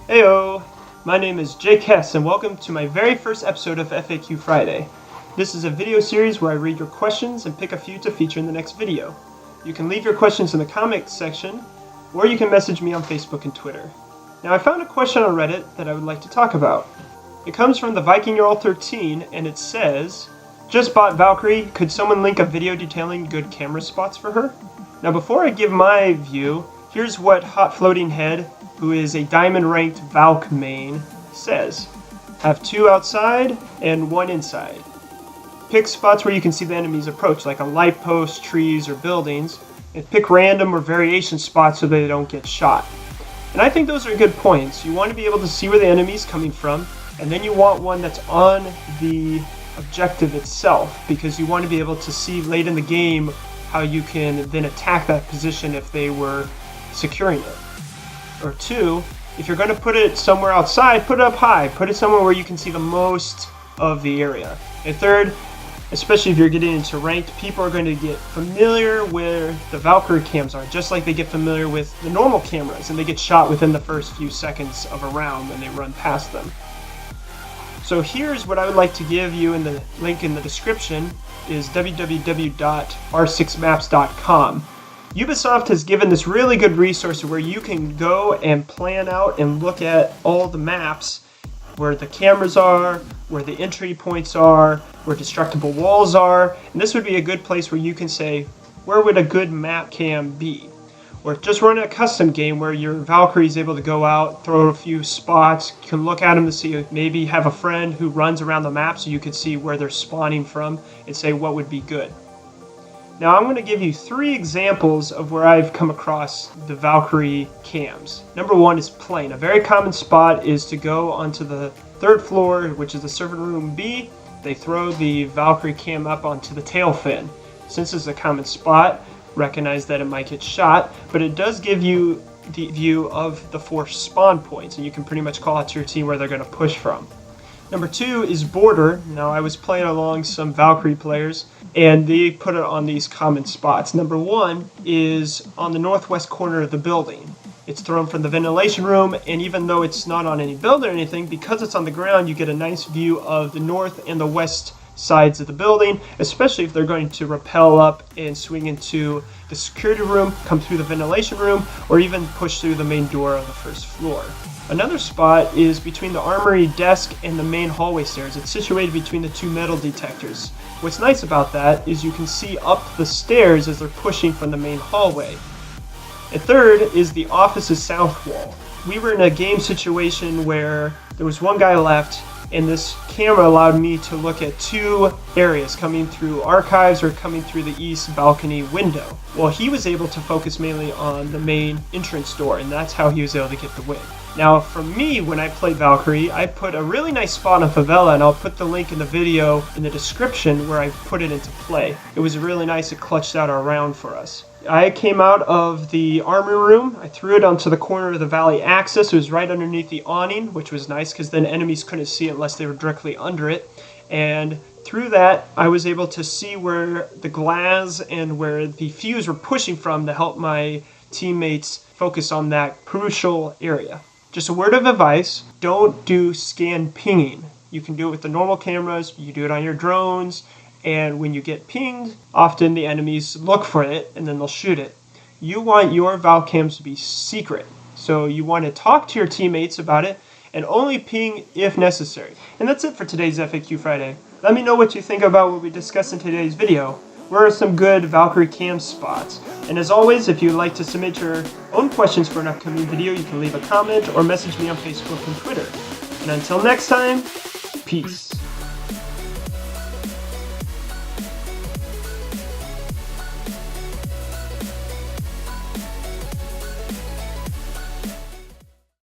Heyo! My name is Jay-Kess and welcome to my very first episode of FAQ Friday. This is a video series where I read your questions and pick a few to feature in the next video. You can leave your questions in the comments section, or you can message me on Facebook and Twitter. Now I found a question on Reddit that I would like to talk about. It comes from the Viking13 and it says, "Just bought Valkyrie, could someone link a video detailing good camera spots for her?" Now before I give my view, here's what Hot Floating Head, who is a diamond ranked Valk main, says. Have 2 outside and 1 inside. Pick spots where you can see the enemy's approach, like on light posts, trees, or buildings, and pick random or variation spots so they don't get shot. And I think those are good points. You want to be able to see where the enemy's coming from, and then you want one that's on the objective itself, because you want to be able to see late in the game how you can then attack that position if they were securing it. Or 2, if you're going to put it somewhere outside, put it up high. Put it somewhere where you can see the most of the area. And 3rd, especially if you're getting into ranked, people are going to get familiar where the Valkyrie cams are, just like they get familiar with the normal cameras, and they get shot within the first few seconds of a round when they run past them. So here's what I would like to give you, in the link in the description is www.r6maps.com. Ubisoft has given this really good resource where you can go and plan out and look at all the maps, where the cameras are, where the entry points are, where destructible walls are, and this would be a good place where you can say, where would a good map cam be? Or just run a custom game where your Valkyrie is able to go out, throw a few spots, you can look at them to see, maybe have a friend who runs around the map so you could see where they're spawning from and say what would be good. Now I'm going to give you 3 examples of where I've come across the Valkyrie cams. Number 1 is plane. A very common spot is to go onto the 3rd floor, which is the servant room B. They throw the Valkyrie cam up onto the tail fin. Since it's a common spot, recognize that it might get shot, but it does give you the view of the 4 spawn points, and you can pretty much call out to your team where they're going to push from. Number 2 is border. Now I was playing along some Valkyrie players and they put it on these common spots. Number 1 is on the northwest corner of the building. It's thrown from the ventilation room, and even though it's not on any building or anything, because it's on the ground, you get a nice view of the north and the west sides of the building, especially if they're going to rappel up and swing into the security room, come through the ventilation room, or even push through the main door on the 1st floor. Another spot is between the armory desk and the main hallway stairs. It's situated between the 2 metal detectors. What's nice about that is you can see up the stairs as they're pushing from the main hallway. And 3rd is the office's south wall. We were in a game situation where there was 1 guy left, and this camera allowed me to look at 2 areas coming through archives or coming through the east balcony window. Well, he was able to focus mainly on the main entrance door, and that's how he was able to get the win. Now for me, when I played Valkyrie, I put a really nice spot on Favela, and I'll put the link in the video in the description where I put it into play. It was really nice, it clutched out our round for us. I came out of the armory room, I threw it onto the corner of the valley axis. It was right underneath the awning, which was nice because then enemies couldn't see it unless they were directly under it. And through that, I was able to see where the glass and where the fuse were pushing from to help my teammates focus on that crucial area. Just a word of advice, don't do scan pinging. You can do it with the normal cameras, you do it on your drones, and when you get pinged, often the enemies look for it and then they'll shoot it. You want your Valk cams to be secret, so you want to talk to your teammates about it and only ping if necessary. And that's it for today's FAQ Friday. Let me know what you think about what we discussed in today's video. Where are some good Valkyrie cam spots? And as always, if you'd like to submit your own questions for an upcoming video, you can leave a comment or message me on Facebook and Twitter. And until next time, peace.